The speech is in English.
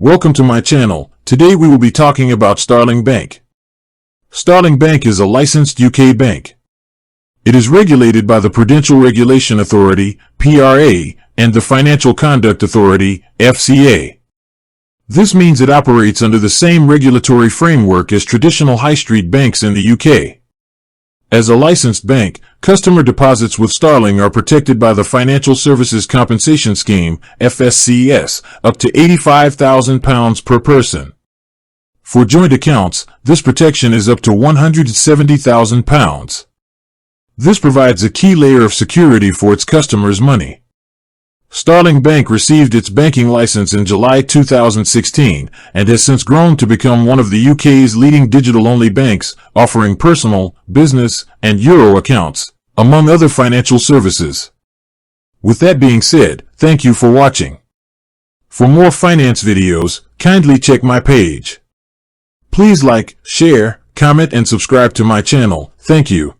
Welcome to my channel. Today we will be talking about Starling Bank. Starling Bank is a licensed UK bank. It is regulated by the Prudential Regulation Authority, PRA, and the Financial Conduct Authority, FCA. This means it operates under the same regulatory framework as traditional high street banks in the UK. As a licensed bank, customer deposits with Starling are protected by the Financial Services Compensation Scheme, FSCS, up to £85,000 per person. For joint accounts, this protection is up to £170,000. This provides a key layer of security for its customers' money. Starling Bank received its banking license in July 2016 and has since grown to become one of the UK's leading digital-only banks, offering personal, business, and Euro accounts, among other financial services. With that being said, thank you for watching. For more finance videos, kindly check my page. Please like, share, comment, and subscribe to my channel. Thank you.